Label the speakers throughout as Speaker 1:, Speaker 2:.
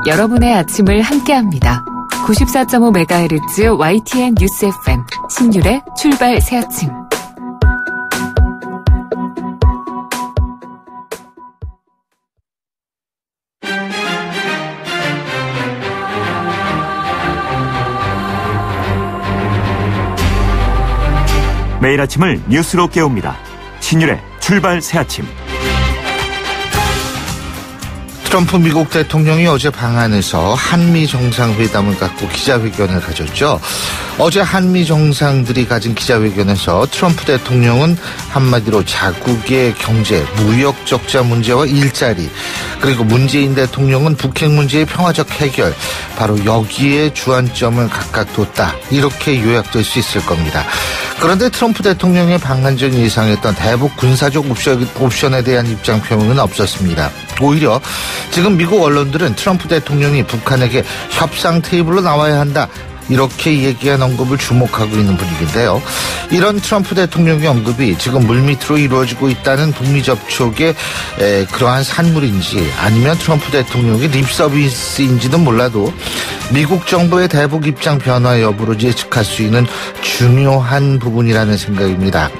Speaker 1: 여러분의 아침을 함께합니다. 94.5MHz YTN 뉴스 FM 신율의 출발 새 아침.
Speaker 2: 매일 아침을 뉴스로 깨웁니다. 신율의 출발 새 아침.
Speaker 3: 트럼프 미국 대통령이 어제 방한에서 한미 정상회담을 갖고 기자회견을 가졌죠. 어제 한미 정상들이 가진 기자회견에서 트럼프 대통령은 한마디로 자국의 경제, 무역 적자 문제와 일자리, 그리고 문재인 대통령은 북핵 문제의 평화적 해결, 바로 여기에 주안점을 각각 뒀다, 이렇게 요약될 수 있을 겁니다. 그런데 트럼프 대통령의 방한 전 예상했던 대북 군사적 옵션에 대한 입장 표명은 없었습니다. 오히려 지금 미국 언론들은 트럼프 대통령이 북한에게 협상 테이블로 나와야 한다, 이렇게 얘기한 언급을 주목하고 있는 분위기인데요. 이런 트럼프 대통령의 언급이 지금 물밑으로 이루어지고 있다는 북미 접촉의 그러한 산물인지, 아니면 트럼프 대통령의 립서비스인지는 몰라도 미국 정부의 대북 입장 변화 여부를 예측할 수 있는 중요한 부분이라는 생각입니다.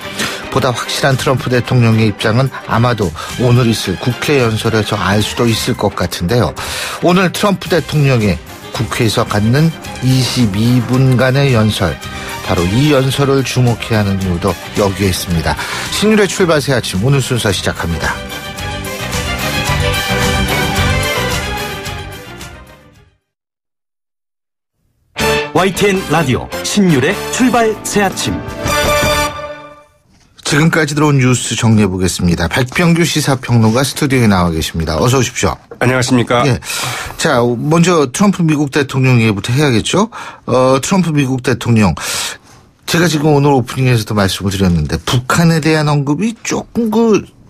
Speaker 3: 보다 확실한 트럼프 대통령의 입장은 아마도 오늘 있을 국회 연설에서 알 수도 있을 것 같은데요. 오늘 트럼프 대통령의 국회에서 갖는 22분간의 연설, 바로 이 연설을 주목해야 하는 이유도 여기에 있습니다. 신율의 출발 새 아침, 오늘 순서 시작합니다.
Speaker 2: YTN 라디오 신율의 출발 새 아침.
Speaker 3: 지금까지 들어온 뉴스 정리해 보겠습니다. 백병규 시사평론가 스튜디오에 나와 계십니다. 어서 오십시오.
Speaker 4: 안녕하십니까.
Speaker 3: 예. 자, 먼저 트럼프 미국 대통령 얘기부터 해야겠죠. 트럼프 미국 대통령. 제가 지금 오늘 오프닝에서도 말씀을 드렸는데 북한에 대한 언급이 조금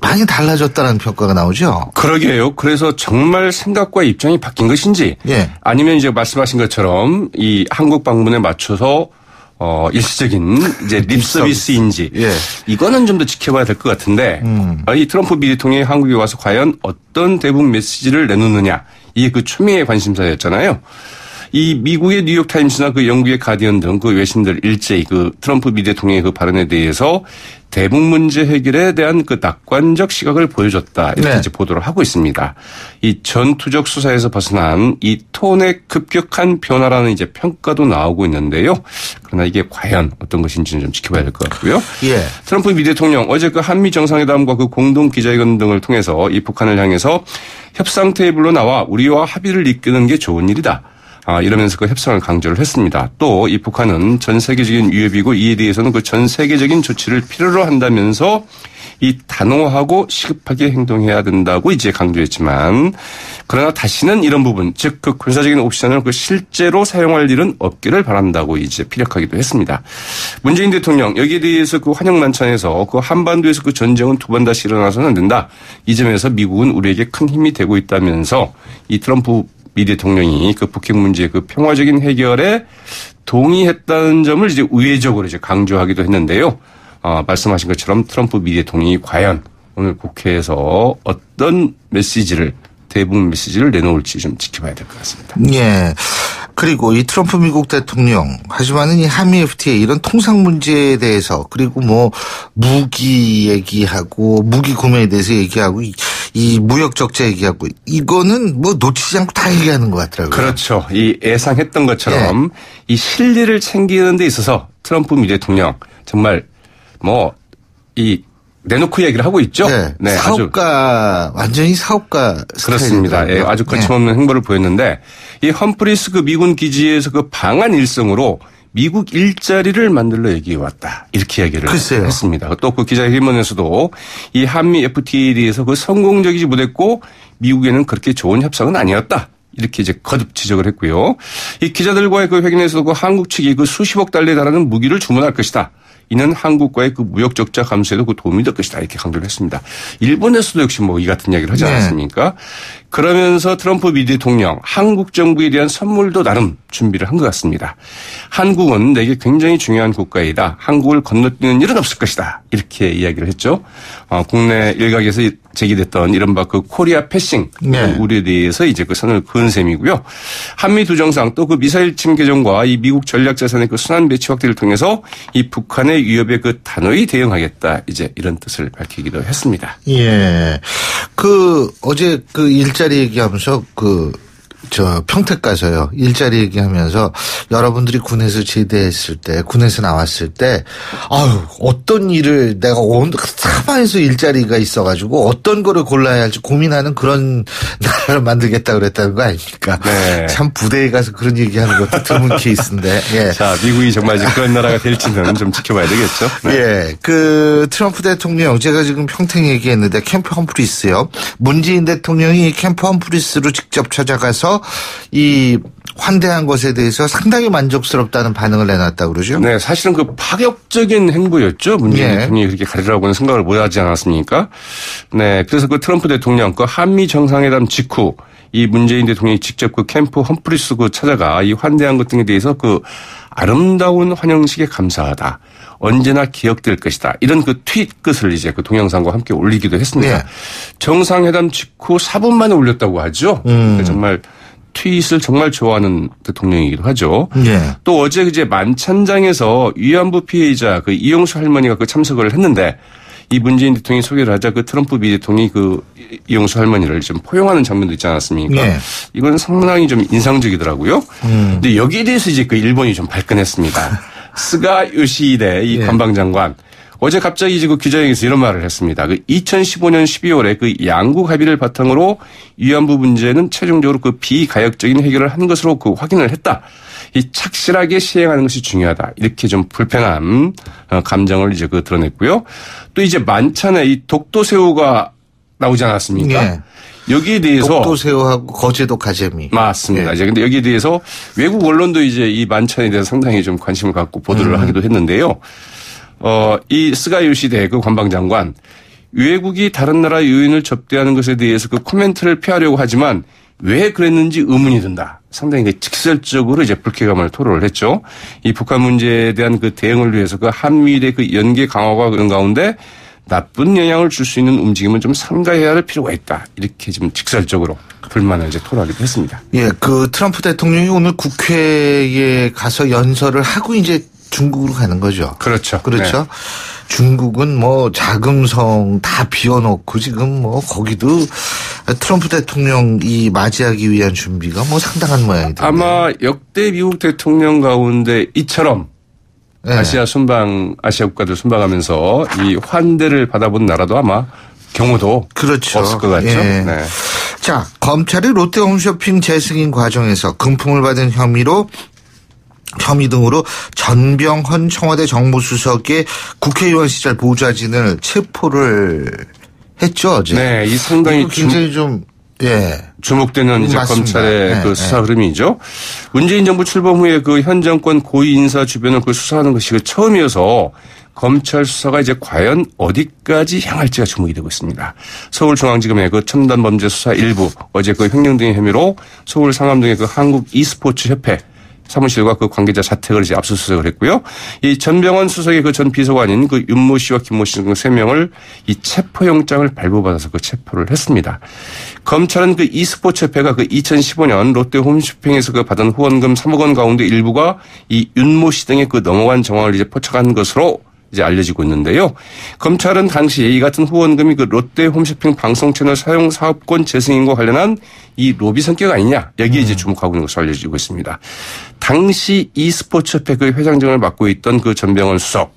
Speaker 3: 많이 달라졌다는 평가가 나오죠.
Speaker 4: 그러게요. 그래서 정말 생각과 입장이 바뀐 것인지,
Speaker 3: 예.
Speaker 4: 아니면 이제 말씀하신 것처럼 이 한국 방문에 맞춰서 일시적인 이제 립서비스인지,
Speaker 3: 예.
Speaker 4: 이거는 좀 더 지켜봐야 될 것 같은데, 이 트럼프 미 대통령이 한국에 와서 과연 어떤 대북 메시지를 내놓느냐, 이게 그 초미의 관심사였잖아요. 이 미국의 뉴욕타임스나 그 영국의 가디언 등 그 외신들 일제히 그 트럼프 미 대통령의 그 발언에 대해서 대북 문제 해결에 대한 그 낙관적 시각을 보여줬다, 이렇게
Speaker 3: 네.
Speaker 4: 이제 보도를 하고 있습니다. 이 전투적 수사에서 벗어난 이 톤의 급격한 변화라는 이제 평가도 나오고 있는데요. 그러나 이게 과연 어떤 것인지는 좀 지켜봐야 될 것 같고요.
Speaker 3: 예.
Speaker 4: 트럼프 미 대통령 어제 그 한미 정상회담과 그 공동 기자회견 등을 통해서 이 북한을 향해서 협상 테이블로 나와 우리와 합의를 이끄는 게 좋은 일이다, 이러면서 그 협상을 강조를 했습니다. 또 이 북한은 전 세계적인 위협이고 이에 대해서는 그 전 세계적인 조치를 필요로 한다면서 이 단호하고 시급하게 행동해야 된다고 이제 강조했지만, 그러나 다시는 이런 부분, 즉 그 군사적인 옵션을 그 실제로 사용할 일은 없기를 바란다고 이제 피력하기도 했습니다. 문재인 대통령 여기에 대해서 그 환영 만찬에서 그 한반도에서 그 전쟁은 두 번 다시 일어나서는 안 된다, 이 점에서 미국은 우리에게 큰 힘이 되고 있다면서 이 트럼프 미 대통령이 그 북핵 문제의 그 평화적인 해결에 동의했다는 점을 이제 우회적으로 이제 강조하기도 했는데요. 말씀하신 것처럼 트럼프 미 대통령이 과연 오늘 국회에서 어떤 메시지를, 대북 메시지를 내놓을지 좀 지켜봐야 될 것 같습니다.
Speaker 3: 예. 그리고 이 트럼프 미국 대통령, 하지만은 이 한미 FTA 이런 통상 문제에 대해서, 그리고 뭐 무기 얘기하고 무기 구매에 대해서 얘기하고 이 무역 적자 얘기하고, 이거는 뭐 놓치지 않고 다 얘기하는 것 같더라고요.
Speaker 4: 그렇죠. 이 예상했던 것처럼 이 실리를 챙기는 데 있어서 트럼프 미 대통령 정말 뭐 이 내놓고 얘기를 하고 있죠.
Speaker 3: 네. 사업가, 완전히 사업가
Speaker 4: 그렇습니다. 예, 아주 거침없는 행보를 보였는데, 이 험프리스 그 미군 기지에서 그 방한 일성으로 미국 일자리를 만들러 얘기해 왔다, 이렇게 이야기를
Speaker 3: 글쎄요.
Speaker 4: 했습니다. 또 그 기자회견에서도 이 한미 FTA에 대해서 그 성공적이지 못했고 미국에는 그렇게 좋은 협상은 아니었다, 이렇게 이제 거듭 지적을 했고요. 이 기자들과의 그 회견에서 그 한국 측이 그 수십억 달러에 달하는 무기를 주문할 것이다, 이는 한국과의 그 무역 적자 감소에도 그 도움이 될 것이다, 이렇게 강조를 했습니다. 일본에서도 역시 뭐 이 같은 이야기를 하지 않았습니까? 그러면서 트럼프 미 대통령 한국 정부에 대한 선물도 나름 준비를 한 것 같습니다. 한국은 내게 굉장히 중요한 국가이다, 한국을 건너뛰는 일은 없을 것이다, 이렇게 이야기를 했죠. 국내 일각에서 제기됐던 이른바 그 코리아 패싱 우려에 대해서 이제 그 선을 그은 셈이고요. 한미 두 정상 또 그 미사일 침 개정과 이 미국 전략 자산의 그 순환 배치 확대를 통해서 이 북한의 위협에 그 단호히 대응하겠다 이제 이런 뜻을 밝히기도 했습니다.
Speaker 3: 예. 어제 그 일자리 얘기하면서 평택 가서요. 일자리 얘기하면서 여러분들이 군에서 제대했을 때, 군에서 나왔을 때, 어떤 일을 내가 사방에서 일자리가 있어가지고 어떤 거를 골라야 할지 고민하는 그런 나라를 만들겠다 그랬다는 거 아닙니까?
Speaker 4: 네.
Speaker 3: 참 부대에 가서 그런 얘기하는 것도 드문 케이스인데. 예.
Speaker 4: 자, 미국이 정말 이제 그런 나라가 될지는 좀 지켜봐야 되겠죠. 네.
Speaker 3: 예. 트럼프 대통령, 제가 지금 평택 얘기했는데 캠프 험프리스요. 문재인 대통령이 캠프 험프리스로 직접 찾아가서 이 환대한 것에 대해서 상당히 만족스럽다는 반응을 내놨다고 그러죠.
Speaker 4: 네, 사실은 그 파격적인 행보였죠. 문재인 대통령이 그렇게 가리라고는 생각을 못하지 않았습니까? 네, 그래서 그 트럼프 대통령 그 한미 정상회담 직후 이 문재인 대통령이 직접 그 캠프 험프리스 찾아가 이 환대한 것 등에 대해서 그 아름다운 환영식에 감사하다. 언제나 기억될 것이다. 이런 그 트윗 끝을 이제 그 동영상과 함께 올리기도 했습니다. 네. 정상회담 직후 4분 만에 올렸다고 하죠. 정말 트윗을 정말 좋아하는 대통령이기도 하죠. 네. 또 어제 이제 만찬장에서 위안부 피해자 그 이용수 할머니가 그 참석을 했는데 이 문재인 대통령이 소개를 하자 그 트럼프 미 대통령이 그 이용수 할머니를 좀 포용하는 장면도 있지 않았습니까? 네. 이건 상당히 좀 인상적이더라고요. 근데 여기에 대해서 이제 그 일본이 좀 발끈했습니다. 스가 요시히데 이 관방장관. 어제 갑자기 이제 그 기자회견에서 이런 말을 했습니다. 2015년 12월에 그 양국 합의를 바탕으로 위안부 문제는 최종적으로 그 비가역적인 해결을 한 것으로 그 확인을 했다. 이 착실하게 시행하는 것이 중요하다. 이렇게 좀 불편한 감정을 이제 그 드러냈고요. 또 이제 만찬에 이 독도새우가 나오지 않았습니까? 네. 여기에 대해서
Speaker 3: 독도새우하고 거제도 가재미.
Speaker 4: 맞습니다.
Speaker 3: 네.
Speaker 4: 이제 근데 여기에 대해서 외국 언론도 이제 이 만찬에 대해서 상당히 좀 관심을 갖고 보도를 하기도 했는데요. 이 스가 요시히데 그 관방장관 외국이 다른 나라 요인을 접대하는 것에 대해서 그 코멘트를 피하려고 하지만 왜 그랬는지 의문이 든다. 상당히 직설적으로 이제 불쾌감을 토로를 했죠. 이 북한 문제에 대한 그 대응을 위해서 그 한미일의 그 연계 강화가 그런 가운데 나쁜 영향을 줄 수 있는 움직임은 좀 삼가해야 할 필요가 있다. 이렇게 좀 직설적으로 불만을 이제 토로하기도 했습니다.
Speaker 3: 예, 그 트럼프 대통령이 오늘 국회에 가서 연설을 하고 이제 중국으로 가는 거죠.
Speaker 4: 그렇죠.
Speaker 3: 그렇죠. 네. 중국은 뭐 자금성 다 비워놓고 지금 뭐 거기도 트럼프 대통령이 맞이하기 위한 준비가 뭐 상당한 모양이던데.
Speaker 4: 아마 역대 미국 대통령 가운데 이처럼 네. 아시아 국가들 순방하면서 이 환대를 받아본 나라도 아마 경우도
Speaker 3: 그렇죠.
Speaker 4: 없을 것 같죠.
Speaker 3: 예.
Speaker 4: 네.
Speaker 3: 자, 검찰이 롯데홈쇼핑 재승인 과정에서 금품을 받은 혐의 등으로 전병헌 청와대 정무수석의 국회의원 시절 보좌진을 체포를 했죠, 어제.
Speaker 4: 네, 이 상당히
Speaker 3: 굉장히
Speaker 4: 주목되는 이제
Speaker 3: 맞습니다.
Speaker 4: 검찰의 그 수사 흐름이죠. 문재인 정부 출범 후에 그 현 정권 고위 인사 주변을 그 수사하는 것이 그 처음이어서 검찰 수사가 이제 과연 어디까지 향할지가 주목이 되고 있습니다. 서울중앙지검의 그 첨단범죄 수사 일부 어제 그 횡령 등의 혐의로 서울 상암동의 그 한국 e스포츠 협회 사무실과 그 관계자 자택을 이제 압수수색을 했고요. 이 전병헌 수석의 그 전 비서관인 그 윤모 씨와 김모 씨 등 3명을 이 체포영장을 발부받아서 그 체포를 했습니다. 검찰은 그 e스포츠 협회가 그 2015년 롯데 홈쇼핑에서 그 받은 후원금 3억 원 가운데 일부가 이 윤모 씨 등의 그 넘어간 정황을 이제 포착한 것으로 이제 알려지고 있는데요. 검찰은 당시 이 같은 후원금이 그 롯데 홈쇼핑 방송 채널 사용 사업권 재승인과 관련한 이 로비 성격 아니냐 여기에 이제 주목하고 있는 것으로 알려지고 있습니다. 당시 e스포츠 협회 그 회장직을 맡고 있던 그 전병헌 수석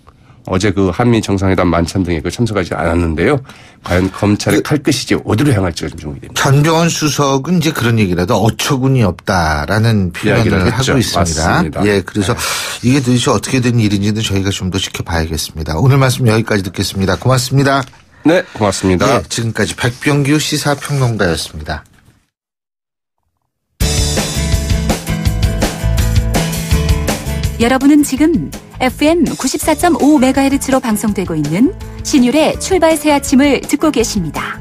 Speaker 4: 어제 그 한미 정상회담 만찬 등에 그 참석하지 않았는데요. 과연 검찰의 칼끝이 이제 어디로 향할지가 좀 주목이 됩니다.
Speaker 3: 전병헌 수석은 이제 그런 얘기라도 어처구니 없다라는 표현을 하고 있습니다.
Speaker 4: 맞습니다.
Speaker 3: 예, 그래서 이게 도대체 어떻게 된 일인지는 저희가 좀 더 지켜봐야겠습니다. 오늘 말씀 여기까지 듣겠습니다. 고맙습니다.
Speaker 4: 네, 고맙습니다.
Speaker 3: 예, 지금까지 백병규 시사평론가였습니다.
Speaker 1: 여러분은 지금 FM 94.5MHz로 방송되고 있는 신율의 출발 새 아침을 듣고 계십니다.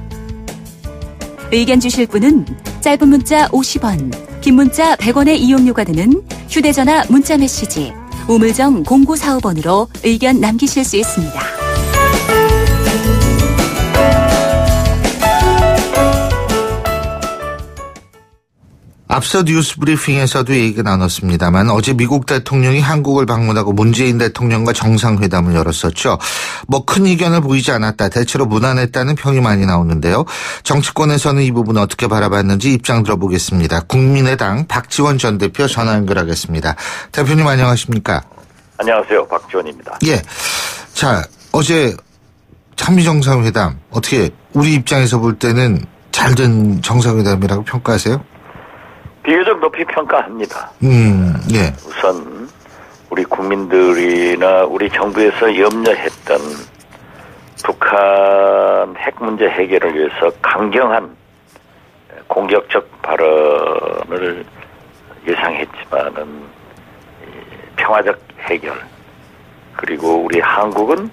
Speaker 1: 의견 주실 분은 짧은 문자 50원, 긴 문자 100원의 이용료가 드는 휴대전화 문자 메시지 우물정 0945번으로 의견 남기실 수 있습니다.
Speaker 3: 앞서 뉴스 브리핑에서도 얘기가 나눴습니다만 어제 미국 대통령이 한국을 방문하고 문재인 대통령과 정상회담을 열었었죠. 뭐 큰 이견을 보이지 않았다. 대체로 무난했다는 평이 많이 나오는데요. 정치권에서는 이 부분 어떻게 바라봤는지 입장 들어보겠습니다. 국민의당 박지원 전 대표 전화 연결하겠습니다. 대표님 안녕하십니까?
Speaker 5: 안녕하세요. 박지원입니다.
Speaker 3: 예. 자, 어제 한미 정상회담 어떻게 우리 입장에서 볼 때는 잘된 정상회담이라고 평가하세요?
Speaker 5: 비교적 높이 평가합니다.
Speaker 3: 예.
Speaker 5: 우선 우리 국민들이나 우리 정부에서 염려했던 북한 핵 문제 해결을 위해서 강경한 공격적 발언을 예상했지만은 평화적 해결, 그리고 우리 한국은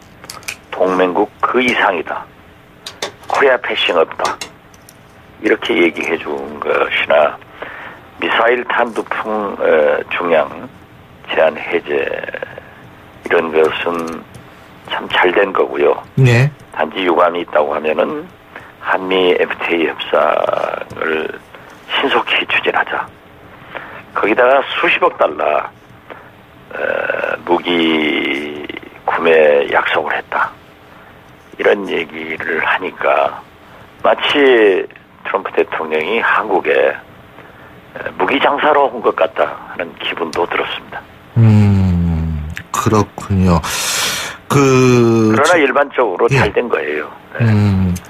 Speaker 5: 동맹국 그 이상이다. 코리아 패싱 없다. 이렇게 얘기해 준 것이나 미사일 탄두풍 중량 제한 해제 이런 것은 참 잘된 거고요.
Speaker 3: 네.
Speaker 5: 단지 유감이 있다고 하면은 한미 FTA 협상을 신속히 추진하자. 거기다가 수십억 달러 무기 구매 약속을 했다. 이런 얘기를 하니까 마치 트럼프 대통령이 한국에 무기 장사로 온 것 같다 하는 기분도 들었습니다.
Speaker 3: 그렇군요.
Speaker 5: 그러나 일반적으로
Speaker 3: 예.
Speaker 5: 잘 된 거예요.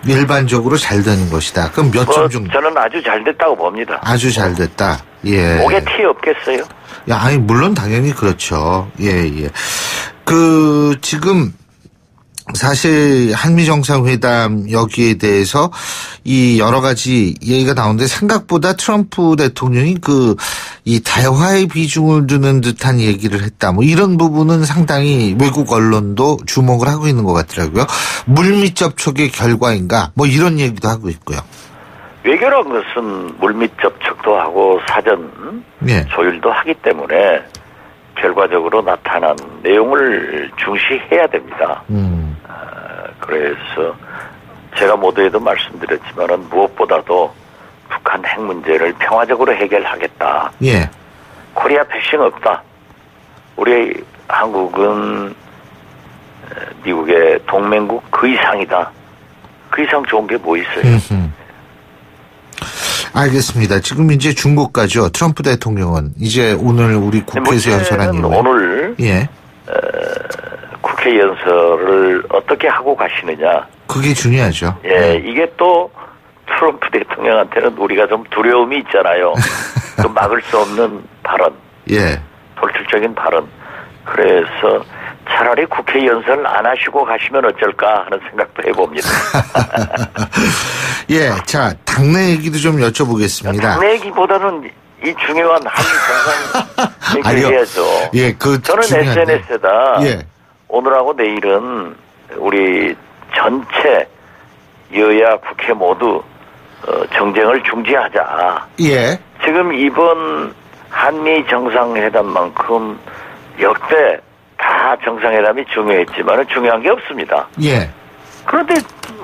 Speaker 3: 일반적으로 잘 되는 것이다. 그럼 몇 점 정도?
Speaker 5: 저는 아주 잘 됐다고 봅니다.
Speaker 3: 아주 잘 됐다. 예.
Speaker 5: 목에 티 없겠어요?
Speaker 3: 야, 아니, 물론 당연히 그렇죠. 예. 지금, 사실, 한미정상회담 여기에 대해서 이 여러 가지 얘기가 나오는데 생각보다 트럼프 대통령이 이 대화의 비중을 두는 듯한 얘기를 했다. 뭐 이런 부분은 상당히 외국 언론도 주목을 하고 있는 것 같더라고요. 물밑 접촉의 결과인가? 뭐 이런 얘기도 하고 있고요.
Speaker 5: 외교란 것은 물밑 접촉도 하고 사전
Speaker 3: 예.
Speaker 5: 조율도 하기 때문에 결과적으로 나타난 내용을 중시해야 됩니다. 그래서 제가 모두에도 말씀드렸지만은 무엇보다도 북한 핵 문제를 평화적으로 해결하겠다.
Speaker 3: 예.
Speaker 5: 코리아 패싱 없다. 우리 한국은 미국의 동맹국 그 이상이다. 그 이상 좋은 게 뭐 있어요?
Speaker 3: 알겠습니다. 지금 이제 중국 가죠. 트럼프 대통령은 이제 오늘 우리 국회에서 연설한 이후에
Speaker 5: 오늘
Speaker 3: 예.
Speaker 5: 국회 연설을 어떻게 하고 가시느냐.
Speaker 3: 그게 중요하죠.
Speaker 5: 예, 이게 또 트럼프 대통령한테는 우리가 좀 두려움이 있잖아요. 좀 막을 수 없는 발언.
Speaker 3: 예.
Speaker 5: 돌출적인 발언. 그래서 차라리 국회 연설 안 하시고 가시면 어쩔까 하는 생각도 해봅니다.
Speaker 3: 예, 자, 당내 얘기도 좀 여쭤보겠습니다.
Speaker 5: 당내 얘기보다는 이 중요한 한미 정상 얘기해야죠.
Speaker 3: 예,
Speaker 5: 저는
Speaker 3: 중요한데.
Speaker 5: SNS에다
Speaker 3: 예.
Speaker 5: 오늘하고 내일은 우리 전체 여야 국회 모두 정쟁을 중지하자.
Speaker 3: 예.
Speaker 5: 지금 이번 한미 정상회담만큼 역대 다 정상회담이 중요했지만 중요한 게 없습니다.
Speaker 3: 예.
Speaker 5: 그런데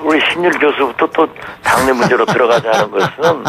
Speaker 5: 우리 신율 교수부터 또 당내 문제로 들어가자는 것은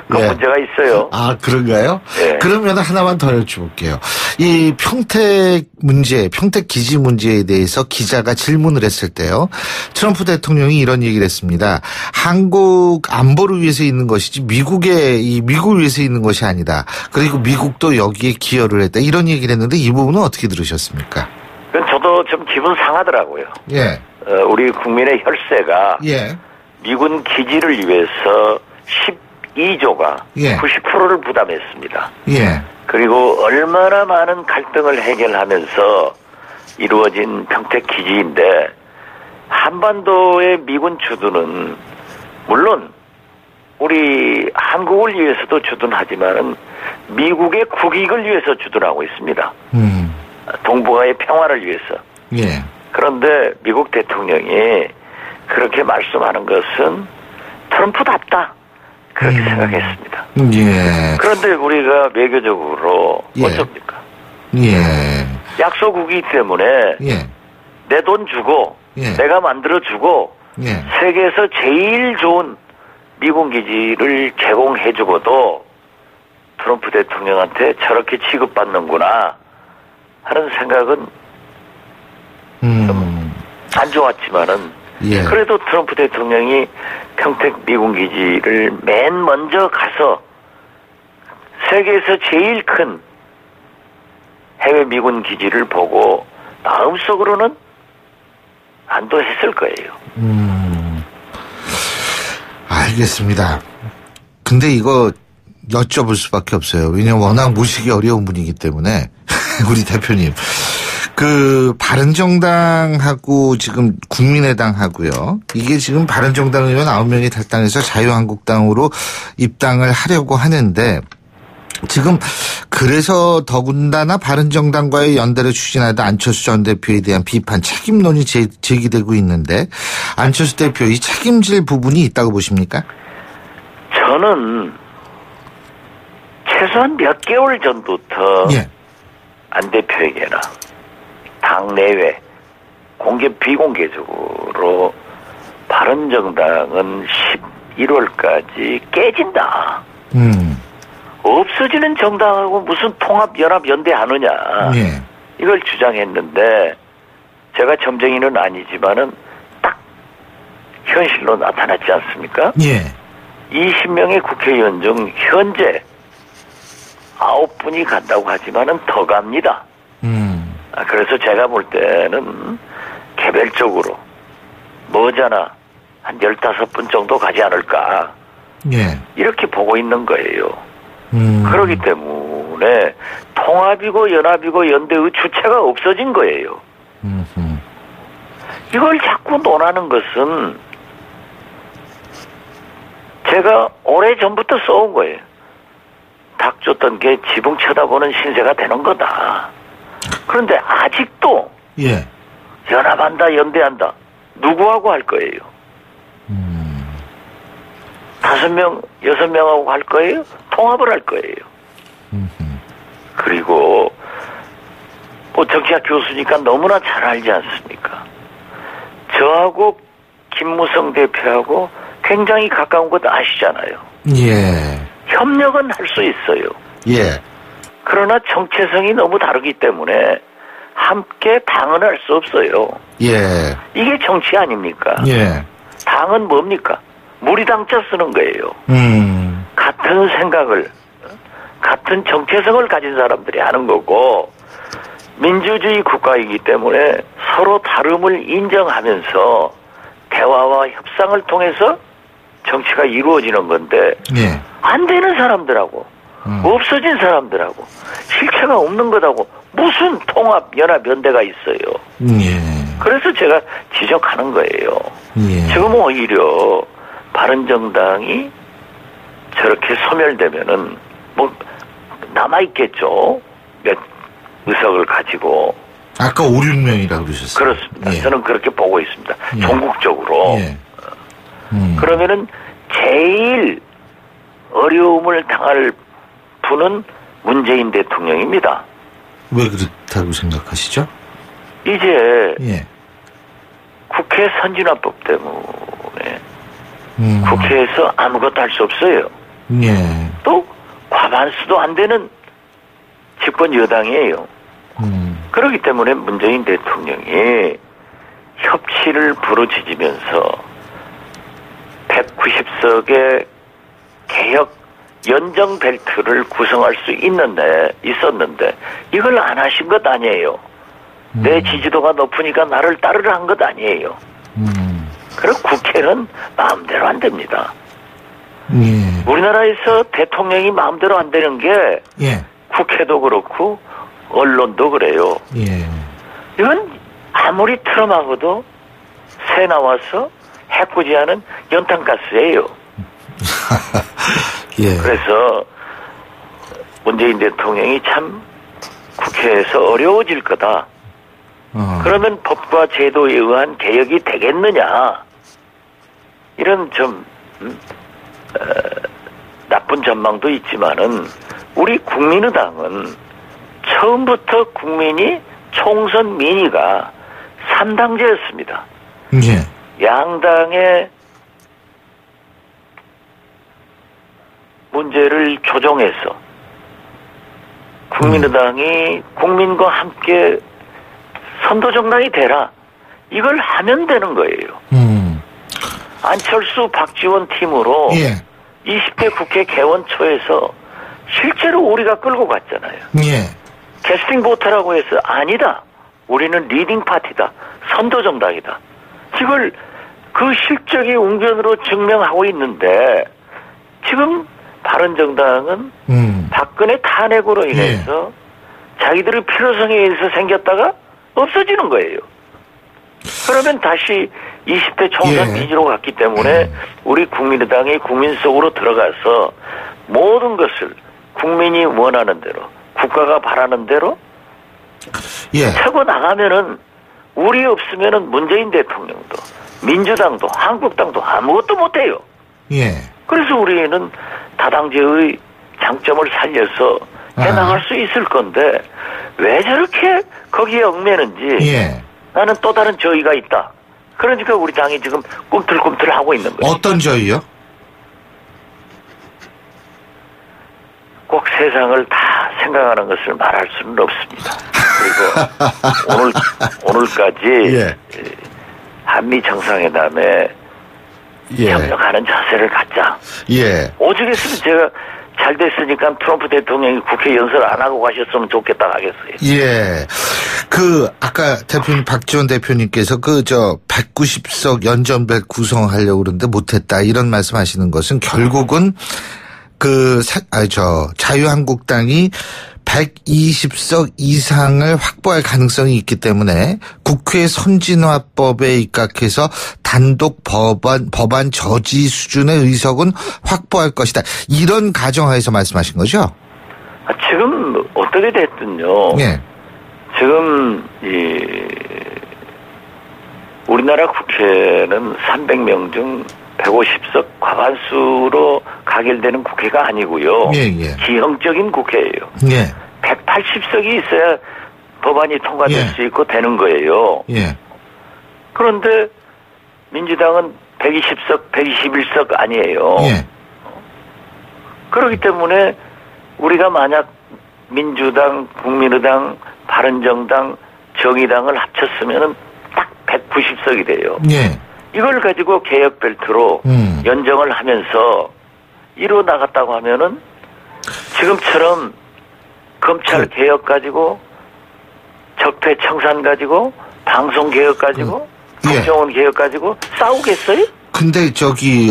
Speaker 5: 그
Speaker 3: 예.
Speaker 5: 문제가 있어요.
Speaker 3: 아, 그런가요?
Speaker 5: 예.
Speaker 3: 그러면 하나만 더 여쭤볼게요. 이 평택 기지 문제에 대해서 기자가 질문을 했을 때요. 트럼프 대통령이 이런 얘기를 했습니다. 한국 안보를 위해서 있는 것이지 미국을 위해서 있는 것이 아니다. 그리고 미국도 여기에 기여를 했다. 이런 얘기를 했는데 이 부분은 어떻게 들으셨습니까?
Speaker 5: 그건 저도 좀 기분 상하더라고요.
Speaker 3: 예.
Speaker 5: 우리 국민의 혈세가
Speaker 3: 예.
Speaker 5: 미군 기지를 위해서 12조가
Speaker 3: 예.
Speaker 5: 90%를 부담했습니다.
Speaker 3: 예.
Speaker 5: 그리고 얼마나 많은 갈등을 해결하면서 이루어진 평택 기지인데 한반도의 미군 주둔은 물론 우리 한국을 위해서도 주둔하지만 미국의 국익을 위해서 주둔하고 있습니다. 동북아의 평화를 위해서.
Speaker 3: 예.
Speaker 5: 그런데 미국 대통령이 그렇게 말씀하는 것은 트럼프답다. 그렇게 생각했습니다.
Speaker 3: 예.
Speaker 5: 그런데 우리가 외교적으로
Speaker 3: 예.
Speaker 5: 어쩝니까?
Speaker 3: 예.
Speaker 5: 약소국이기 때문에
Speaker 3: 예.
Speaker 5: 내 돈 주고
Speaker 3: 예.
Speaker 5: 내가 만들어주고
Speaker 3: 예.
Speaker 5: 세계에서 제일 좋은 미군 기지를 제공해주고도 트럼프 대통령한테 저렇게 취급받는구나 하는 생각은 안 좋았지만은
Speaker 3: 예.
Speaker 5: 그래도 트럼프 대통령이 평택 미군 기지를 맨 먼저 가서 세계에서 제일 큰 해외 미군 기지를 보고 마음속으로는 안도했을 거예요.
Speaker 3: 알겠습니다. 근데 이거 여쭤볼 수밖에 없어요. 왜냐면 워낙 모시기 어려운 분이기 때문에 우리 대표님. 그 바른정당하고 지금 국민의당하고요. 이게 지금 바른정당 의원 9명이 탈당해서 자유한국당으로 입당을 하려고 하는데 지금 그래서 더군다나 바른정당과의 연대를 추진하다 안철수 전 대표에 대한 비판 책임론이 제기되고 있는데 안철수 대표 이 책임질 부분이 있다고 보십니까?
Speaker 5: 저는 최소한 몇 개월 전부터
Speaker 3: 예.
Speaker 5: 안 대표에게나 당내외 공개 비공개적으로 바른정당은 11월까지 깨진다. 없어지는 정당하고 무슨 통합연합연대하느냐.
Speaker 3: 예.
Speaker 5: 이걸 주장했는데 제가 점쟁이는 아니지만은 딱 현실로 나타났지 않습니까?
Speaker 3: 예.
Speaker 5: 20명의 국회의원 중 현재 9분이 간다고 하지만은 더 갑니다. 그래서 제가 볼 때는 개별적으로 머지않아 한 15분 정도 가지 않을까.
Speaker 3: 예.
Speaker 5: 이렇게 보고 있는 거예요. 그렇기 때문에 통합이고 연합이고 연대의 주체가 없어진 거예요. 이걸 자꾸 논하는 것은 제가 오래전부터 써온 거예요. 닭 쫓던 게 지붕 쳐다보는 신세가 되는 거다. 그런데 아직도
Speaker 3: 예.
Speaker 5: 연합한다 연대한다 누구하고 할 거예요? 5명 6명하고 할 거예요? 통합을 할 거예요. 그리고 뭐 정치학 교수니까 너무나 잘 알지 않습니까? 저하고 김무성 대표하고 굉장히 가까운 것 아시잖아요.
Speaker 3: 예.
Speaker 5: 협력은 할 수 있어요.
Speaker 3: 예.
Speaker 5: 그러나 정체성이 너무 다르기 때문에 함께 당은 할 수 없어요.
Speaker 3: 예.
Speaker 5: 이게 정치 아닙니까?
Speaker 3: 예.
Speaker 5: 당은 뭡니까? 무리당자 쓰는 거예요. 같은 생각을, 같은 정체성을 가진 사람들이 하는 거고, 민주주의 국가이기 때문에 서로 다름을 인정하면서 대화와 협상을 통해서 정치가 이루어지는 건데,
Speaker 3: 예.
Speaker 5: 안 되는 사람들하고, 없어진 사람들하고, 실체가 없는 것하고, 무슨 통합, 연합, 연대가 있어요.
Speaker 3: 예.
Speaker 5: 그래서 제가 지적하는 거예요.
Speaker 3: 예.
Speaker 5: 지금 오히려 바른정당이 저렇게 소멸되면은 뭐 남아있겠죠. 몇 의석을 가지고.
Speaker 3: 아까 5, 6명이라고 그러셨어요.
Speaker 5: 그렇습니다.
Speaker 3: 예.
Speaker 5: 저는 그렇게 보고 있습니다.
Speaker 3: 예.
Speaker 5: 전국적으로.
Speaker 3: 예.
Speaker 5: 그러면은 제일 어려움을 당할 분은 문재인 대통령입니다.
Speaker 3: 왜 그렇다고 생각하시죠?
Speaker 5: 이제
Speaker 3: 예.
Speaker 5: 국회 선진화법 때문에 국회에서 아무것도 할 수 없어요.
Speaker 3: 예.
Speaker 5: 또 과반수도 안 되는 집권 여당이에요. 그렇기 때문에 문재인 대통령이 협치를 부르짖으면서 190석의 개혁 연정 벨트를 구성할 수 있었는데 이걸 안 하신 것 아니에요. 내 지지도가 높으니까 나를 따르라 한 것 아니에요. 그리고 국회는 마음대로 안 됩니다.
Speaker 3: 예.
Speaker 5: 우리나라에서 대통령이 마음대로 안 되는 게
Speaker 3: 예.
Speaker 5: 국회도 그렇고 언론도 그래요.
Speaker 3: 예.
Speaker 5: 이건 아무리 트럼하고도 새 나와서 해코지하는 연탄가스예요.
Speaker 3: 예.
Speaker 5: 그래서 문재인 대통령이 참 국회에서 어려워질 거다. 그러면 법과 제도에 의한 개혁이 되겠느냐. 이런 좀 나쁜 전망도 있지만은 우리 국민의당은 처음부터 국민이 총선 민의가 3당제였습니다.
Speaker 3: 예.
Speaker 5: 양당의 문제를 조정해서 국민의당이 국민과 함께 선도정당이 되라. 이걸 하면 되는 거예요. 안철수, 박지원 팀으로
Speaker 3: 예.
Speaker 5: 20대 국회 개원 초에서 실제로 우리가 끌고 갔잖아요.
Speaker 3: 예.
Speaker 5: 캐스팅 보트라고 해서 아니다. 우리는 리딩 파티다. 선도정당이다. 이걸 그 실적의 웅변으로 증명하고 있는데 지금 바른정당은 박근혜 탄핵으로 인해서 자기들의 필요성에 의해서 생겼다가 없어지는 거예요. 그러면 다시 20대 총선 기지로 갔기 때문에 우리 국민의당이 국민 속으로 들어가서 모든 것을 국민이 원하는 대로 국가가 바라는 대로 차고 나가면은 우리 없으면은 문재인 대통령도 민주당도 한국당도 아무것도 못해요. 그래서 우리는 다당제의 장점을 살려서 해나갈 수 있을 건데 왜 저렇게 거기에 얽매는지 나는 또 다른 저의가 있다. 그러니까 우리 당이 지금 꿈틀꿈틀하고 있는 거예요.
Speaker 3: 어떤 저희요?
Speaker 5: 꼭 세상을 다 생각하는 것을 말할 수는 없습니다. 그리고 오늘까지 한미 정상회담에 협력하는 자세를 갖자. 오죽했으면 제가 잘 됐으니까 트럼프 대통령이 국회 연설 안 하고 가셨으면 좋겠다 하겠어요. 아까 대표님, 박지원 대표님께서 190석 연전백 구성하려고 그러는데 못했다. 이런 말씀 하시는 것은 결국은 자유한국당이 120석 이상을 확보할 가능성이 있기 때문에 국회 선진화법에 입각해서 단독 법안 저지 수준의 의석은 확보할 것이다. 이런 가정하에서 말씀하신 거죠? 지금 어떻게 됐든요. 지금 우리나라 국회는 300명 중 150석 과반수로 가결되는 국회가 아니고요. 기형적인 국회예요. 180석이 있어야 법안이 통과될 수 있고 되는 거예요. 그런데 민주당은 120석, 121석 아니에요. 그렇기 때문에 우리가 만약 민주당, 국민의당, 바른정당, 정의당을 합쳤으면은 딱 190석이 돼요. 이걸 가지고 개혁 벨트로 연정을 하면서 이루어 나갔다고 하면은 지금처럼 검찰 개혁 가지고 적폐 청산 가지고 방송 개혁 가지고 국정원 개혁 가지고 싸우겠어요?
Speaker 3: 근데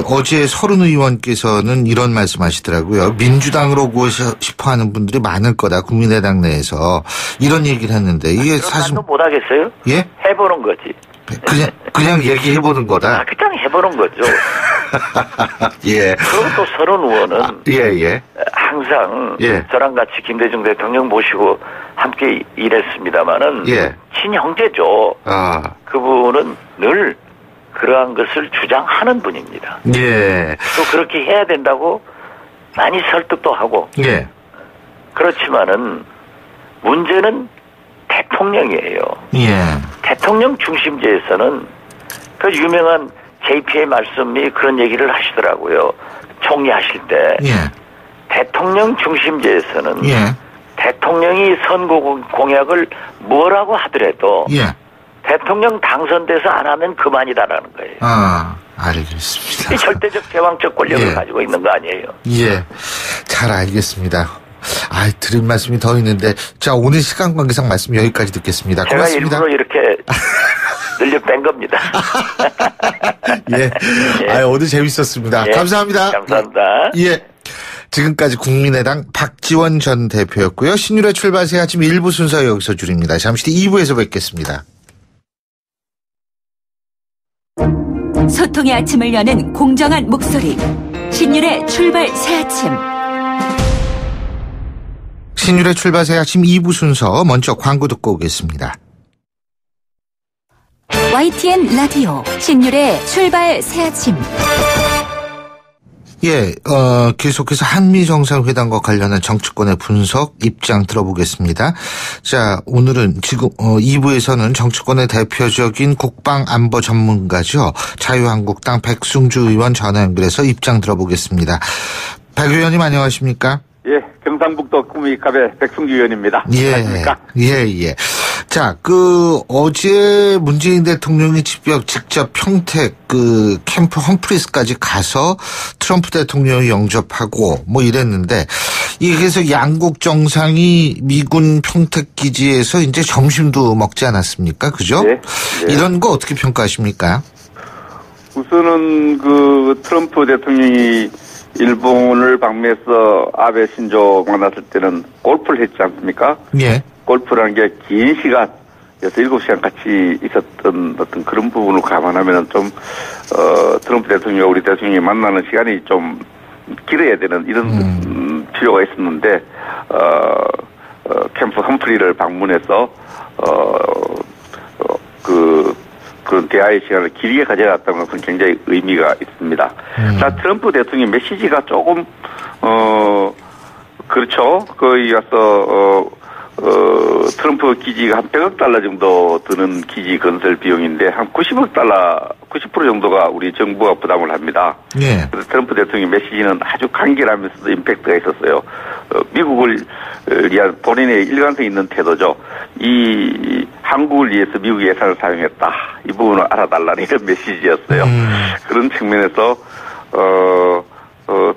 Speaker 3: 어제 서른 의원께서는 이런 말씀하시더라고요. 민주당으로 오고 싶어 하는 분들이 많을 거다. 국민의당 내에서 이런 얘기를 했는데 이게 사실
Speaker 5: 못 하겠어요? 해보는 거지.
Speaker 3: 그냥 얘기해보는 거다.
Speaker 5: 그냥 해보는 거죠. 그리고 또 서른 의원은 항상 저랑 같이 김대중 대통령 모시고 함께 일했습니다마는 친형제죠. 그분은 늘 그러한 것을 주장하는 분입니다. 또 그렇게 해야 된다고 많이 설득도 하고. 그렇지만은 문제는 대통령이에요. 대통령 중심제에서는 그 유명한 JP의 말씀이 그런 얘기를 하시더라고요. 총리하실 때. 대통령 중심제에서는 대통령이 선거 공약을 뭐라고 하더라도 대통령 당선돼서 안 하면 그만이다라는 거예요.
Speaker 3: 알겠습니다.
Speaker 5: 이 절대적 제왕적 권력을 가지고 있는 거 아니에요.
Speaker 3: 잘 알겠습니다. 드릴 말씀이 더 있는데, 자, 오늘 시간 관계상 말씀 여기까지 듣겠습니다. 고맙습니다.
Speaker 5: 제가 일부러 이렇게 늘려 뺀 겁니다.
Speaker 3: 오늘 재밌었습니다. 감사합니다.
Speaker 5: 감사합니다.
Speaker 3: 지금까지 국민의당 박지원 전 대표였고요. 신율의 출발새 아침 1부 순서 여기서 줄입니다. 잠시 뒤 2부에서 뵙겠습니다.
Speaker 1: 소통의 아침을 여는 공정한 목소리. 신율의 출발 새 아침.
Speaker 3: 신율의 출발새 아침 2부 순서 먼저 광고 듣고 오겠습니다.
Speaker 1: YTN 라디오 신율의 출발 새 아침.
Speaker 3: 계속해서 한미 정상회담과 관련한 정치권의 분석 입장 들어보겠습니다. 자, 오늘은 지금 2부에서는 정치권의 대표적인 국방안보 전문가죠. 자유한국당 백승주 의원 전화 연결해서 입장 들어보겠습니다. 백 의원님 안녕하십니까?
Speaker 6: 경상 경상북도 구미갑의 백승규 의원입니다.
Speaker 3: 안녕하십니까? 예. 자, 어제 문재인 대통령이 직접 평택 캠프 험프리스까지 가서 트럼프 대통령을 영접하고 이랬는데, 그래서 양국 정상이 미군 평택 기지에서 이제 점심도 먹지 않았습니까? 그죠?
Speaker 6: 네.
Speaker 3: 이런 거 어떻게 평가하십니까?
Speaker 6: 우선은 트럼프 대통령이 일본을 방문해서 아베 신조 만났을 때는 골프를 했지 않습니까?
Speaker 3: 예.
Speaker 6: 골프라는 게 긴 시간, 7시간 같이 있었던 어떤 그런 부분을 감안하면 좀, 트럼프 대통령, 우리 대통령이 만나는 시간이 좀 길어야 되는 이런 필요가 있었는데, 캠프 험프리를 방문해서, 그런 대화의 시간을 길게 가져갔다는 것은 굉장히 의미가 있습니다. 자, 트럼프 대통령의 메시지가 조금, 그렇죠. 거기 가서, 트럼프 기지가 한 100억 달러 정도 드는 기지 건설 비용인데 한 90억 달러, 90% 정도가 우리 정부가 부담을 합니다.
Speaker 3: 예.
Speaker 6: 그래서 트럼프 대통령의 메시지는 아주 간결하면서도 임팩트가 있었어요. 미국을 위한 본인의 일관성 있는 태도죠. 이 한국을 위해서 미국 예산을 사용했다. 이 부분을 알아달라는 이런 메시지였어요. 그런 측면에서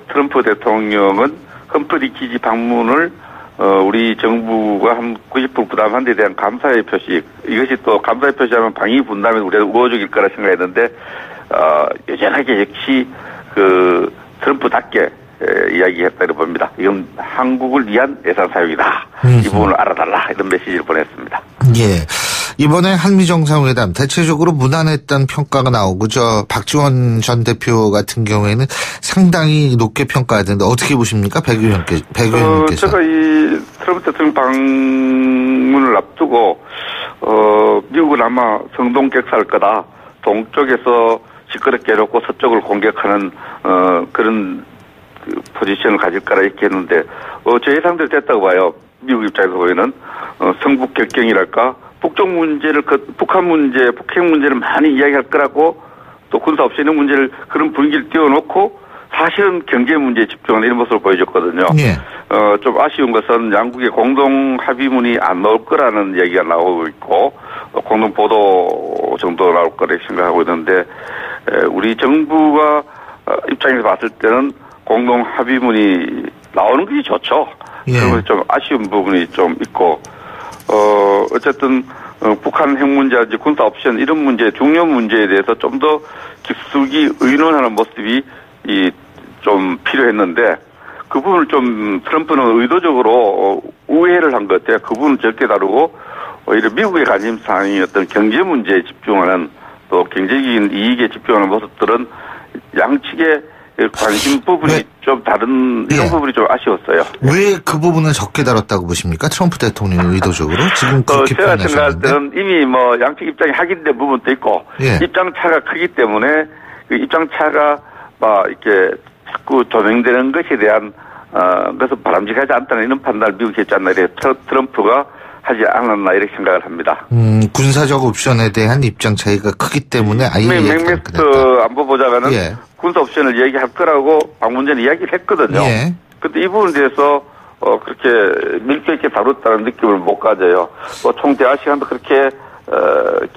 Speaker 6: 트럼프 대통령은 험프리 기지 방문을 우리 정부가 한 90% 부담한 데 대한 감사의 표시, 이것이 또 감사의 표시하면 방위 분담에 우리가 우호적일 거라 생각했는데, 여전하게 역시 트럼프답게 이야기했다고 봅니다. 이건 한국을 위한 예산 사용이다. 이 부분을 알아달라. 이런 메시지를 보냈습니다.
Speaker 3: 예. 이번에 한미정상회담 대체적으로 무난했던 평가가 나오고 박지원 전 대표 같은 경우에는 상당히 높게 평가하던데 어떻게 보십니까? 백 의원님께서.
Speaker 6: 제가 이 트럼프 대통령 방문을 앞두고 미국은 아마 성동격사할 거다. 동쪽에서 시끄럽게 해놓고 서쪽을 공격하는 그런 포지션을 가질 거라 이렇게 했는데 제 예상대로 됐다고 봐요. 미국 입장에서 보면은 성북 격경이랄까 북쪽 문제를 북한 문제, 북핵 문제를 많이 이야기할 거라고 또 군사 옵션의 문제를 그런 분위기를 띄워놓고 사실은 경제 문제에 집중하는 이런 모습을 보여줬거든요.
Speaker 3: 예.
Speaker 6: 좀 아쉬운 것은 양국의 공동 합의문이 안 나올 거라는 얘기가 나오고 있고 공동 보도 정도 나올 거라 생각하고 있는데 우리 정부가 입장에서 봤을 때는 공동 합의문이 나오는 것이 좋죠.
Speaker 3: 예.
Speaker 6: 그리고 좀 아쉬운 부분이 좀 있고 어쨌든 북한 핵 문제라든지 군사 옵션 이런 문제, 중요 문제에 대해서 좀 더 깊숙이 의논하는 모습이 좀 필요했는데 그 부분을 좀 트럼프는 의도적으로 우회를 한 것 같아요. 그 부분은 절대 다루고 오히려 미국의 관심사항이었던 경제 문제에 집중하는 또 경제적인 이익에 집중하는 모습들은 양측의 관심 부분이 좀 다른 이런 부분이 좀 아쉬웠어요.
Speaker 3: 왜 그 부분을 적게 다뤘다고 보십니까? 트럼프 대통령이 의도적으로 지금 그렇게
Speaker 6: 제가 생각할
Speaker 3: 표현하셨는데.
Speaker 6: 때는 이미 양측 입장이 확인된 부분도 있고 입장 차가 크기 때문에 그 입장 차가 이렇게 자꾸 조명되는 것에 대한 것은 바람직하지 않다는 이런 판단을 미국이 했지 않나 이렇게 트럼프가 하지 않았나 이렇게 생각을 합니다.
Speaker 3: 군사적 옵션에 대한 입장 차이가 크기 때문에 아예
Speaker 6: 맥메스트 안보보좌관은 군사 옵션을 얘기할 거라고 방문 전에 이야기를 했거든요. 그런데 이 부분에 대해서 그렇게 밀도 있게 다뤘다는 느낌을 못 가져요. 총 대화 시간도 그렇게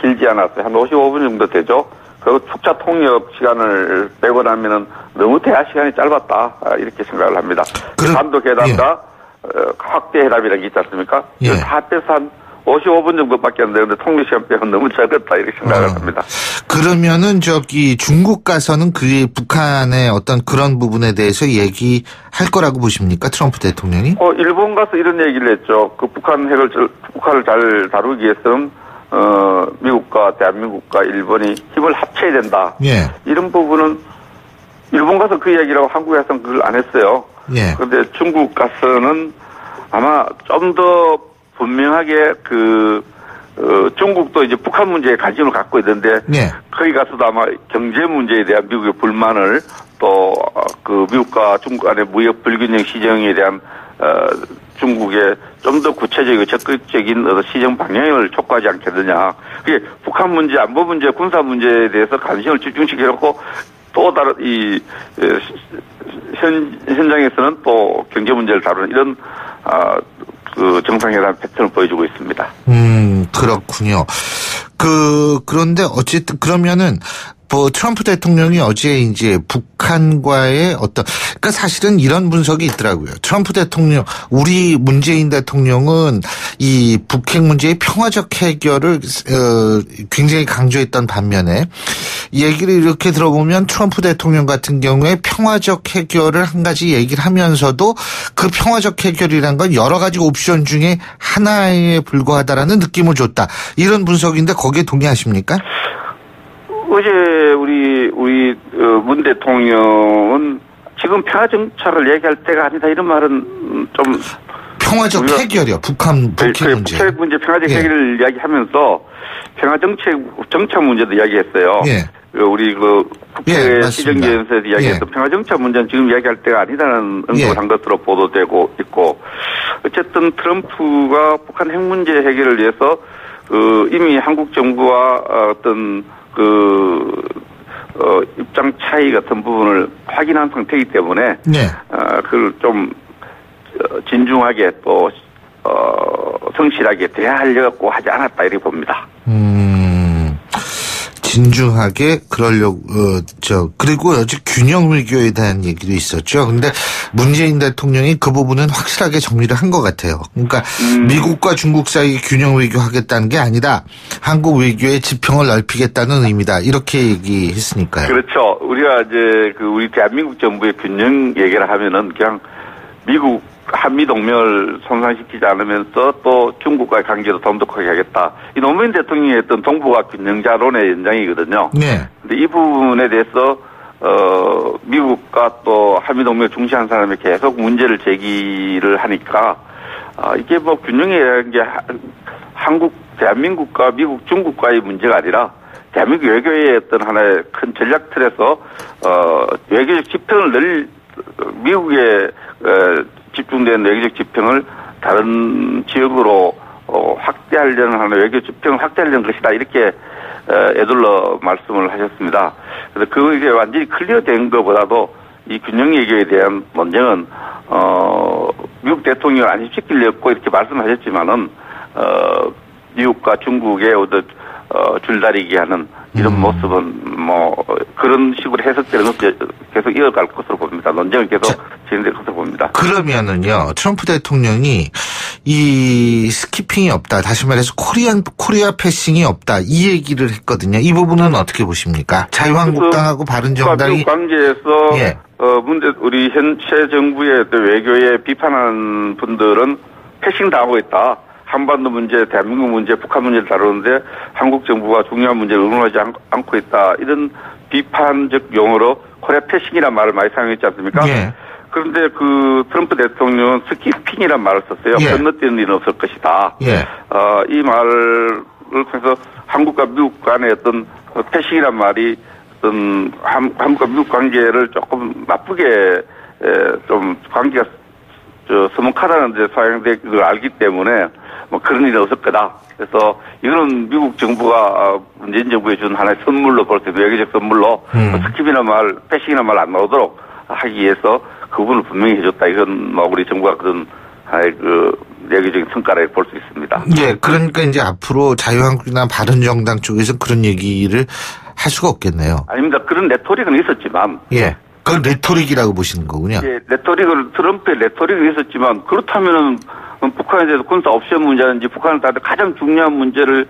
Speaker 6: 길지 않았어요. 한 55분 정도 되죠. 그리고 축차 통역 시간을 빼고 나면은 너무 대화 시간이 짧았다 이렇게 생각을 합니다. 반도 회담과 확대 회담이라는 게 있지 않습니까? 다 빼서 한 55분 정도밖에 안 되는데 통역 시간 빼면 너무 짧았다 이렇게 생각을 합니다.
Speaker 3: 그러면은 중국 가서는 북한의 어떤 그런 부분에 대해서 얘기할 거라고 보십니까? 트럼프 대통령이?
Speaker 6: 일본 가서 이런 얘기를 했죠. 북한을 잘 다루기 위해서는 미국과 대한민국과 일본이 힘을 합쳐야 된다. 이런 부분은 일본 가서 그 이야기라고 한국에서는 그걸 안 했어요. 그런데 중국 가서는 아마 좀 더 분명하게 중국도 이제 북한 문제에 관심을 갖고 있는데 거기 가서도 아마 경제 문제에 대한 미국의 불만을 또 미국과 중국 간의 무역 불균형 시정에 대한 중국의 좀 더 구체적이고 적극적인 시정 방향을 촉구하지 않겠느냐. 그게 북한 문제, 안보 문제, 군사 문제에 대해서 관심을 집중시켜놓고 또 다른 현장에서는 또 경제 문제를 다루는 이런 그 정상회담 패턴을 보여주고 있습니다.
Speaker 3: 그렇군요. 그런데 어쨌든 그러면은 트럼프 대통령이 어제 이제 북한과의 그러니까 사실은 이런 분석이 있더라고요. 트럼프 대통령, 우리 문재인 대통령은 이 북핵 문제의 평화적 해결을 굉장히 강조했던 반면에 얘기를 이렇게 들어보면 트럼프 대통령 같은 경우에 평화적 해결을 한 가지 얘기를 하면서도 그 평화적 해결이란 건 여러 가지 옵션 중에 하나에 불과하다라는 느낌을 줬다. 이런 분석인데 거기에 동의하십니까?
Speaker 6: 어제 우리 문 대통령은 지금 평화 정착을 얘기할 때가 아니다 이런 말은 좀
Speaker 3: 평화적 해결이요. 북핵 문제.
Speaker 6: 북핵 문제 평화적 해결을 이야기하면서 평화 정착 문제도 이야기했어요. 우리 국회 시정연설에서 이야기했던 평화 정착 문제는 지금 이야기할 때가 아니다는 언급을 한 것으로 보도되고 있고, 어쨌든 트럼프가 북한 핵 문제 해결을 위해서 이미 한국 정부와 어떤 입장 차이 같은 부분을 확인한 상태이기 때문에, 그걸 좀, 진중하게 또, 성실하게 대하려고 하지 않았다, 이렇게 봅니다.
Speaker 3: 진중하게 그러려고, 그리고 어제 균형 외교에 대한 얘기도 있었죠. 근데 문재인 대통령이 그 부분은 확실하게 정리를 한 것 같아요. 그러니까 미국과 중국 사이 균형 외교 하겠다는 게 아니다. 한국 외교의 지평을 넓히겠다는 의미다. 이렇게 얘기했으니까요.
Speaker 6: 그렇죠. 우리가 이제 우리 대한민국 정부의 균형 얘기를 하면은 그냥 미국 한미 동맹을 손상시키지 않으면서 또 중국과의 관계도 돈독하게 하겠다. 이 노무현 대통령이 했던 동북아 균형자론의 연장이거든요. 근데 이 부분에 대해서 미국과 또 한미 동맹을 중시한 사람이 계속 문제를 제기를 하니까 이게 균형이라는 게 대한민국과 미국, 중국과의 문제가 아니라 대한민국 외교의 어떤 하나의 큰 전략 틀에서 외교적 지평을 미국의 집중된 외교적 지평을 다른 지역으로 확대하려는 하는 외교 지평을 확대하려는 것이다. 이렇게 애둘러 말씀을 하셨습니다. 그래서 그게 완전히 클리어된 것보다도 이 균형 외교에 대한 논쟁은 미국 대통령을 안심시키려고 이렇게 말씀하셨지만은 미국과 중국의 줄다리기 하는 이런 모습은 그런 식으로 해석되는 것을 계속 이어갈 것으로 봅니다. 논쟁은 계속 진행될 것으로 봅니다.
Speaker 3: 그러면은요, 트럼프 대통령이 이 스키핑이 없다, 다시 말해서 코리아 패싱이 없다, 이 얘기를 했거든요. 이 부분은 어떻게 보십니까? 자유한국당하고 바른정당이
Speaker 6: 미국 관계에서 우리 현재 정부의 외교에 비판하는 분들은 패싱 당하고 있다. 한반도 문제, 대한민국 문제, 북한 문제를 다루는데 한국 정부가 중요한 문제를 응원하지 않고 있다. 이런 비판적 용어로 코리아 패싱이라는 말을 많이 사용했지 않습니까? 그런데 트럼프 대통령은 스키핑이라는 말을 썼어요. 건너뛰는 일은 없을 것이다. 이 말을 통해서 한국과 미국 간의 어떤 패싱이라는 말이 어떤 한국과 미국 관계를 조금 나쁘게 좀 관계가 서먹하다는 데 사용된 걸 알기 때문에 그런 일이 없을 거다. 그래서 이거는 미국 정부가 문재인 정부에 준 하나의 선물로 볼 때 외교적 선물로 스킵이나 패싱이나 말 안 나오도록 하기 위해서 그 부분을 분명히 해줬다. 이건 우리 정부가 그런 하나의 외교적인 성과를 볼 수 있습니다.
Speaker 3: 그러니까 이제 앞으로 자유한국이나 바른정당 쪽에서 그런 얘기를 할 수가 없겠네요.
Speaker 6: 아닙니다. 그런 레토릭은 있었지만.
Speaker 3: 그건 레토릭이라고 보시는 거군요.
Speaker 6: 트럼프의 레토릭은 있었지만 그렇다면은 북한에 대해서 군사 옵션 문제라든지 북한을 따른 가장 중요한 문제를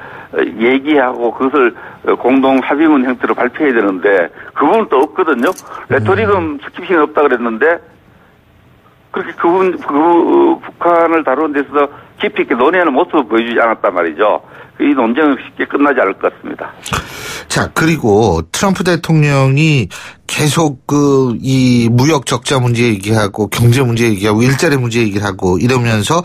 Speaker 6: 얘기하고 그것을 공동 합의문 형태로 발표해야 되는데 그 부분은 또 없거든요. 레토릭은 스킵싱이 없다 그랬는데 그렇게 북한을 다루는 데 있어서 깊이 있게 논의하는 모습을 보여주지 않았단 말이죠. 이 논쟁은 쉽게 끝나지 않을 것 같습니다.
Speaker 3: 자, 그리고 트럼프 대통령이 계속 이 무역 적자 문제 얘기하고 경제 문제 얘기하고 일자리 문제 얘기하고 이러면서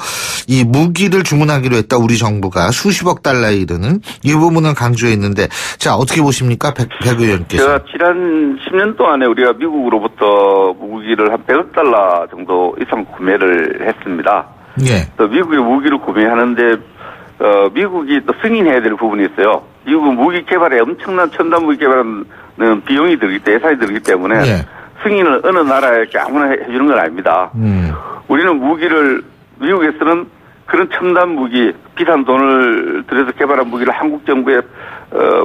Speaker 3: 이 무기를 주문하기로 했다. 우리 정부가 수십억 달러에 이르는 이 부분을 강조했는데, 자, 어떻게 보십니까? 백 의원께서.
Speaker 6: 제가 지난 10년 동안에 우리가 미국으로부터 무기를 한 100억 달러 정도 이상 구매를 했습니다. 또 미국의 무기를 구매하는데 미국이 또 승인해야 될 부분이 있어요. 미국은 무기 개발에 엄청난 첨단 무기 개발은 비용이 들기 때문에 예산이 들기 때문에 승인을 어느 나라에게 아무나 해주는 건 아닙니다. 우리는 무기를 미국에서는 그런 첨단 무기, 비싼 돈을 들여서 개발한 무기를 한국 정부에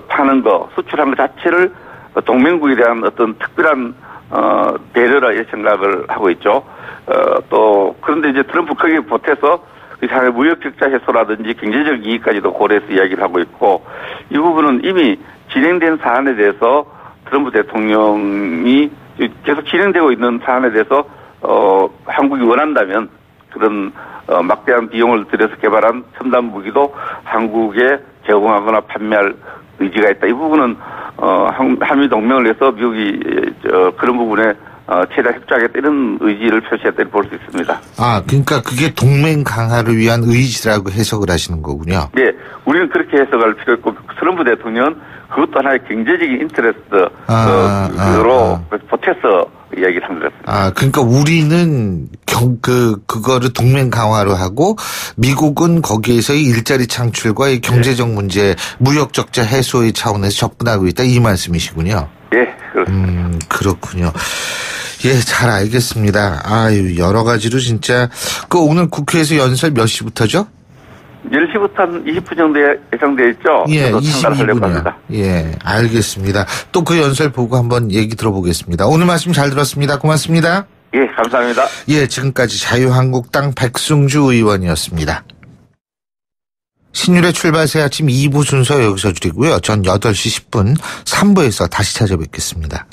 Speaker 6: 파는 거, 수출한 것 자체를 동맹국에 대한 어떤 특별한 배려라 이 생각을 하고 있죠. 또 그런데 이제 트럼프 거기에 보태서 그 사회 무역 적자 해소라든지 경제적 이익까지도 고려해서 이야기를 하고 있고, 이 부분은 이미 진행된 사안에 대해서 트럼프 대통령이 계속 진행되고 있는 사안에 대해서 한국이 원한다면 그런 막대한 비용을 들여서 개발한 첨단 무기도 한국에 제공하거나 판매할 의지가 있다. 이 부분은 한미 동맹을 위해서 미국이 그런 부분에 최대한 협조하겠다 이런 의지를 표시했다고 볼 수 있습니다.
Speaker 3: 아, 그러니까 그게 동맹 강화를 위한 의지라고 해석을 하시는 거군요.
Speaker 6: 네, 우리는 그렇게 해석할 필요 있고, 트럼프 대통령은 그것도 하나의 경제적인 인터레스트로 보태서 이야기를 한 것 같습니다.
Speaker 3: 아, 그러니까 우리는 그거를 동맹 강화로 하고, 미국은 거기에서의 일자리 창출과 이 경제적 문제, 무역 적자 해소의 차원에서 접근하고 있다, 이 말씀이시군요.
Speaker 6: 예, 그렇습니다.
Speaker 3: 그렇군요. 예, 잘 알겠습니다. 아유, 여러 가지로 진짜. 오늘 국회에서 연설 몇 시부터죠?
Speaker 6: 10시부터 한 20분 정도 예상되어 있죠?
Speaker 3: 예, 22분이요. 예, 알겠습니다. 또 그 연설 보고 한번 얘기 들어보겠습니다. 오늘 말씀 잘 들었습니다. 고맙습니다.
Speaker 6: 예, 감사합니다.
Speaker 3: 예, 지금까지 자유한국당 백승주 의원이었습니다. 신율의 출발새 아침 2부 순서 여기서 줄이고요. 전 8시 10분 3부에서 다시 찾아뵙겠습니다.